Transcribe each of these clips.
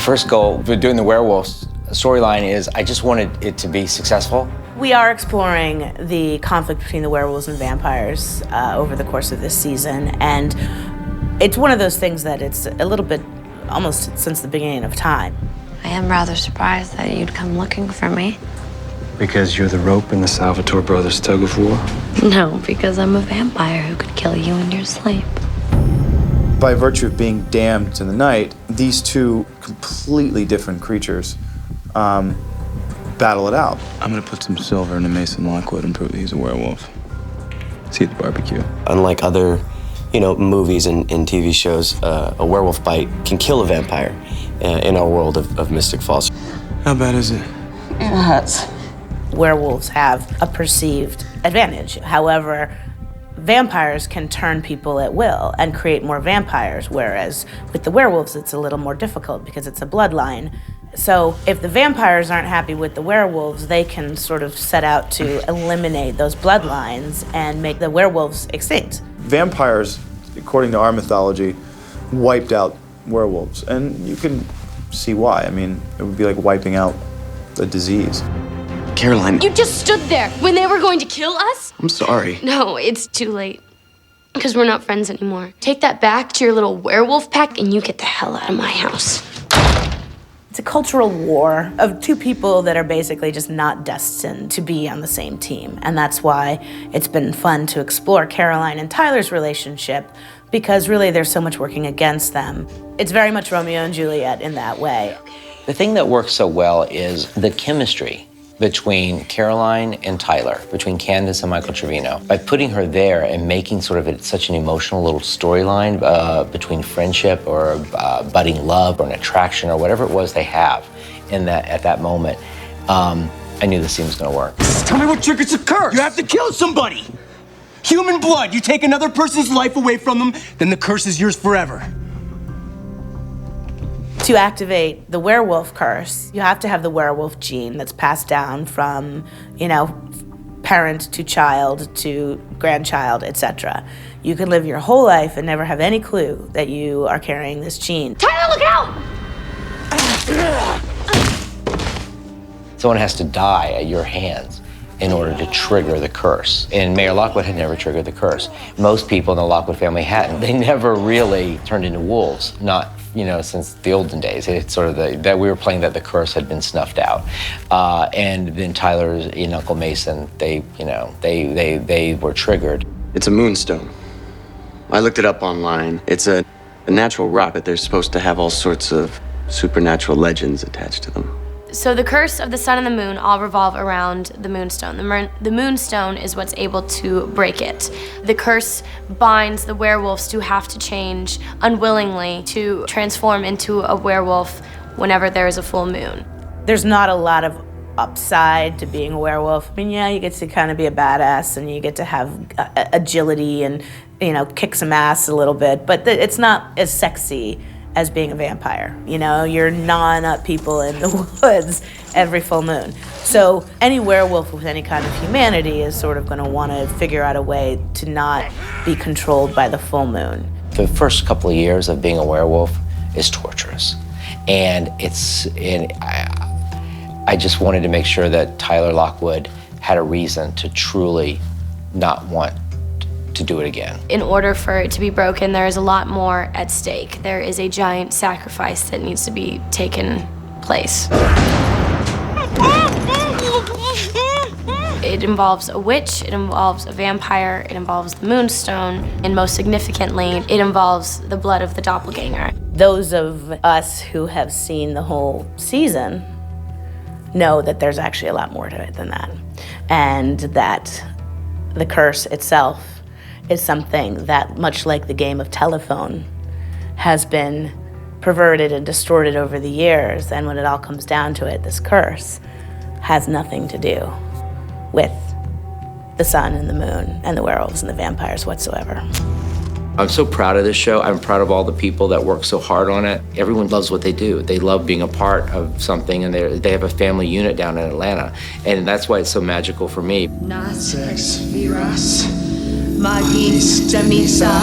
first goal for doing the werewolves storyline is I just wanted it to be successful. We are exploring the conflict between the werewolves and vampires over the course of this season, and it's one of those things that it's a little bit almost since the beginning of time. I am rather surprised that you'd come looking for me. Because you're the rope in the Salvatore brothers' tug of war? No, because I'm a vampire who could kill you in your sleep. By virtue of being damned to the night, these two completely different creatures battle it out. I'm gonna put some silver into Mason Lockwood and prove that he's a werewolf. See you at the barbecue. Unlike other, movies and TV shows, a werewolf bite can kill a vampire in our world of Mystic Falls. How bad is it? It hurts. Werewolves have a perceived advantage. However, vampires can turn people at will and create more vampires, whereas with the werewolves, it's a little more difficult because it's a bloodline. So if the vampires aren't happy with the werewolves, they can sort of set out to eliminate those bloodlines and make the werewolves extinct. Vampires, according to our mythology, wiped out werewolves, and you can see why. I mean, it would be like wiping out a disease. Caroline. You just stood there when they were going to kill us? I'm sorry. No, it's too late. Because we're not friends anymore. Take that back to your little werewolf pack and you get the hell out of my house. It's a cultural war of two people that are basically just not destined to be on the same team. And that's why it's been fun to explore Caroline and Tyler's relationship, because really there's so much working against them. It's very much Romeo and Juliet in that way. The thing that works so well is the chemistry between Caroline and Tyler, between Candace and Michael Trevino. By putting her there and making sort of such an emotional little storyline between friendship or budding love or an attraction or whatever it was they have at that moment, I knew the scene was gonna work. Tell me what triggers a curse. You have to kill somebody. Human blood. You take another person's life away from them, then the curse is yours forever. To activate the werewolf curse, you have to have the werewolf gene that's passed down from, parent to child to grandchild, etc. You can live your whole life and never have any clue that you are carrying this gene. Tyler, look out! Someone has to die at your hands in order to trigger the curse. And Mayor Lockwood had never triggered the curse. Most people in the Lockwood family hadn't. They never really turned into wolves, not since the olden days. It's sort of that we were playing that the curse had been snuffed out. And then Tyler's and Uncle Mason, they were triggered. It's a moonstone. I looked it up online. It's a natural rock, but they're supposed to have all sorts of supernatural legends attached to them. So the curse of the sun and the moon all revolve around the moonstone. The moonstone is what's able to break it. The curse binds the werewolves to have to change unwillingly to transform into a werewolf whenever there is a full moon. There's not a lot of upside to being a werewolf. I mean, yeah, you get to kind of be a badass and you get to have agility and, kick some ass a little bit, but it's not as sexy as being a vampire. You're gnawing up people in the woods every full moon. So any werewolf with any kind of humanity is sort of gonna wanna figure out a way to not be controlled by the full moon. The first couple of years of being a werewolf is torturous. And I just wanted to make sure that Tyler Lockwood had a reason to truly not want to do it again. In order for it to be broken, there is a lot more at stake. There is a giant sacrifice that needs to be taken place. It involves a witch, it involves a vampire, it involves the moonstone, and most significantly, it involves the blood of the doppelganger. Those of us who have seen the whole season know that there's actually a lot more to it than that, and that the curse itself is something that, much like the game of telephone, has been perverted and distorted over the years. And when it all comes down to it, this curse has nothing to do with the sun and the moon and the werewolves and the vampires whatsoever. I'm so proud of this show. I'm proud of all the people that work so hard on it. Everyone loves what they do. They love being a part of something, and they have a family unit down in Atlanta. And that's why it's so magical for me. Sex virus. Magis Demisa.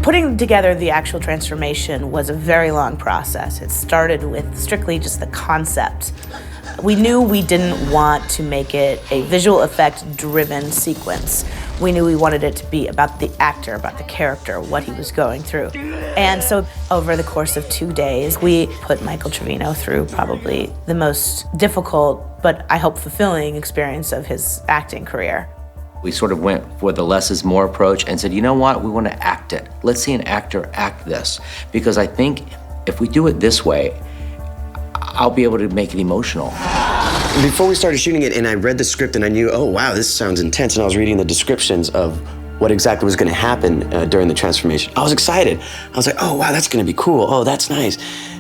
Putting together the actual transformation was a very long process. It started with strictly just the concept. We knew we didn't want to make it a visual effect-driven sequence. We knew we wanted it to be about the actor, about the character, what he was going through. And so over the course of 2 days, we put Michael Trevino through probably the most difficult, but I hope fulfilling experience of his acting career. We sort of went for the less is more approach and said, you know what, we want to act it. Let's see an actor act this. Because I think if we do it this way, I'll be able to make it emotional. Before we started shooting it and I read the script and I knew, oh wow, this sounds intense, and I was reading the descriptions of what exactly was gonna happen during the transformation. I was excited. I was like, oh wow, that's gonna be cool. Oh, that's nice.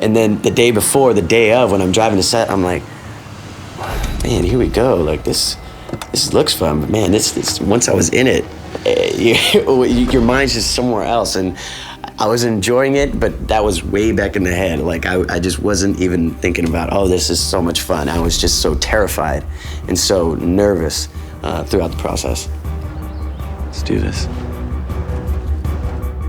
And then the day before, the day of, when I'm driving to set, I'm like, man, here we go. Like this looks fun, but man, this once I was in it, your mind's just somewhere else. And I was enjoying it, but that was way back in the head. Like I just wasn't even thinking about, oh, this is so much fun. I was just so terrified and so nervous throughout the process. Let's do this.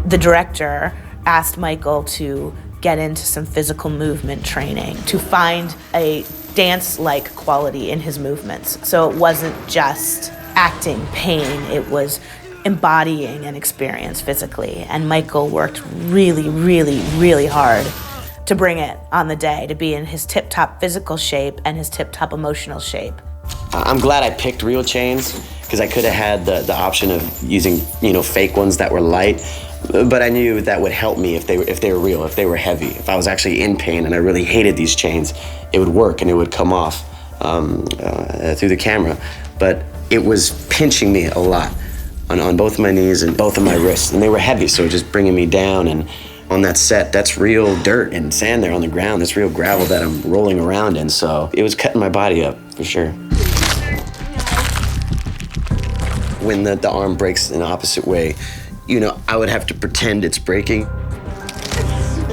The director asked Michael to get into some physical movement training to find a dance-like quality in his movements. So it wasn't just acting pain, it was embodying an experience physically. And Michael worked really, really, really hard to bring it on the day, to be in his tip-top physical shape and his tip-top emotional shape. I'm glad I picked real chains, because I could have had the option of using, fake ones that were light, but I knew that would help me if they were real, if they were heavy. If I was actually in pain and I really hated these chains, it would work and it would come off through the camera. But it was pinching me a lot on both of my knees and both of my wrists, and they were heavy, so just bringing me down. And on that set, that's real dirt and sand there on the ground. That's real gravel that I'm rolling around in, so it was cutting my body up, for sure. When the arm breaks in the opposite way, I would have to pretend it's breaking.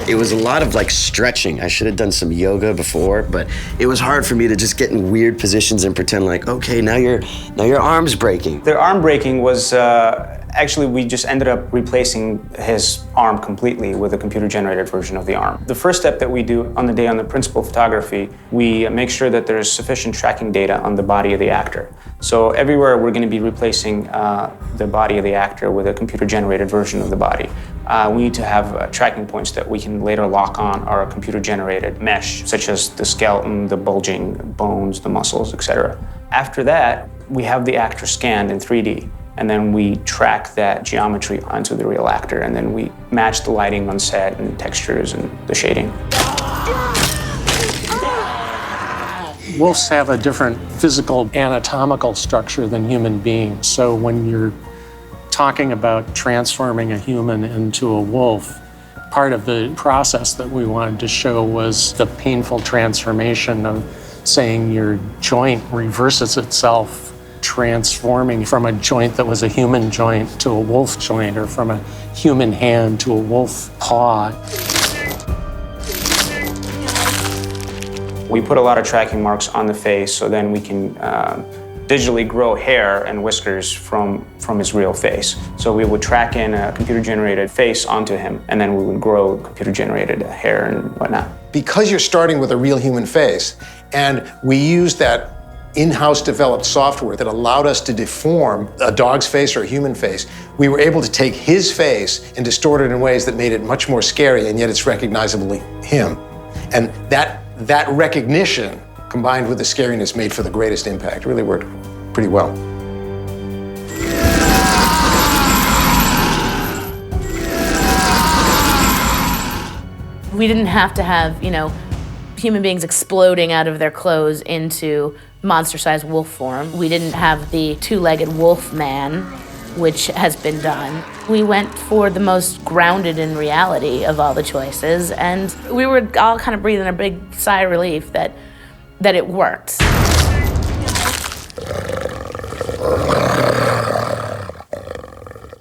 It was a lot of stretching. I should have done some yoga before, but it was hard for me to just get in weird positions and pretend like, okay, now your arm's breaking. The arm breaking was, actually we just ended up replacing his arm completely with a computer-generated version of the arm. The first step that we do on the day on the principal photography, we make sure that there's sufficient tracking data on the body of the actor. So everywhere we're going to be replacing the body of the actor with a computer-generated version of the body. We need to have tracking points that we can later lock on our computer-generated mesh, such as the skeleton, the bulging bones, the muscles, etc. After that, we have the actor scanned in 3D, and then we track that geometry onto the real actor, and then we match the lighting on set and textures and the shading. Wolves have a different physical anatomical structure than human beings. So when you're talking about transforming a human into a wolf, part of the process that we wanted to show was the painful transformation of saying your joint reverses itself, transforming from a joint that was a human joint to a wolf joint, or from a human hand to a wolf paw. We put a lot of tracking marks on the face, so then we can digitally grow hair and whiskers from his real face. So we would track in a computer-generated face onto him, and then we would grow computer-generated hair and whatnot. Because you're starting with a real human face, and we used that in-house developed software that allowed us to deform a dog's face or a human face, we were able to take his face and distort it in ways that made it much more scary, and yet it's recognizably him. And that recognition, combined with the scariness, made for the greatest impact. It really worked pretty well. We didn't have to have, human beings exploding out of their clothes into monster-sized wolf form. We didn't have the two-legged wolf man, which has been done. We went for the most grounded in reality of all the choices, and we were all kind of breathing a big sigh of relief that it worked.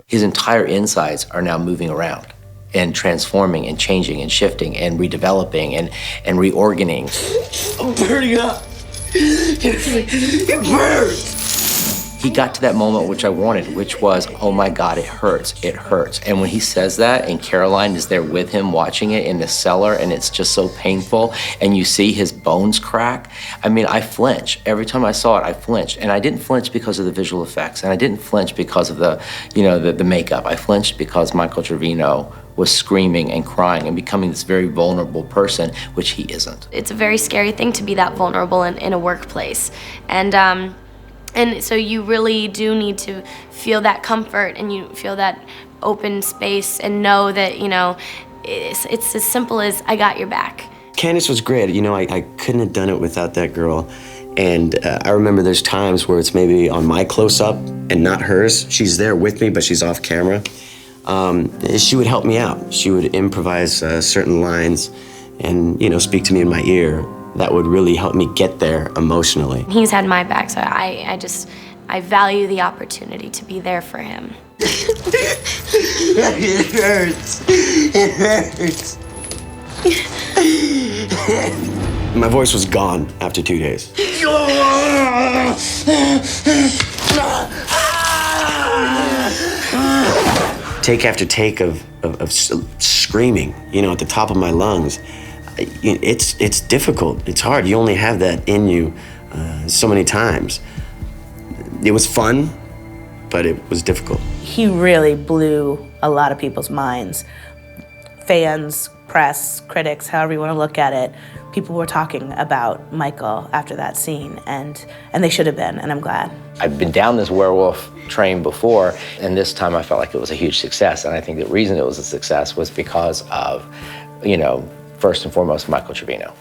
His entire insides are now moving around and transforming and changing and shifting and redeveloping and reorganing. I'm burning up. It burns. he got to that moment which I wanted, which was, oh my God, it hurts, it hurts. And when he says that, and Caroline is there with him watching it in the cellar, and it's just so painful, and you see his bones crack, I mean, I flinch. Every time I saw it, I flinched. And I didn't flinch because of the visual effects, and I didn't flinch because of the, the makeup. I flinched because Michael Trevino was screaming and crying and becoming this very vulnerable person, which he isn't. It's a very scary thing to be that vulnerable in a workplace. And so you really do need to feel that comfort, and you feel that open space, and know that, it's as simple as, I got your back. Candace was great. I couldn't have done it without that girl. And I remember there's times where it's maybe on my close-up and not hers. She's there with me, but she's off camera. She would help me out. She would improvise certain lines and, speak to me in my ear. That would really help me get there emotionally. He's had my back, so I value the opportunity to be there for him. It hurts. It hurts. My voice was gone after 2 days. Take after take of screaming, at the top of my lungs. It's difficult. It's hard. You only have that in you so many times. It was fun, but it was difficult. He really blew a lot of people's minds. Fans, press, critics, however you want to look at it, people were talking about Michael after that scene, and they should have been, and I'm glad. I've been down this werewolf train before, and this time I felt like it was a huge success, and I think the reason it was a success was because of, first and foremost, Michael Trevino.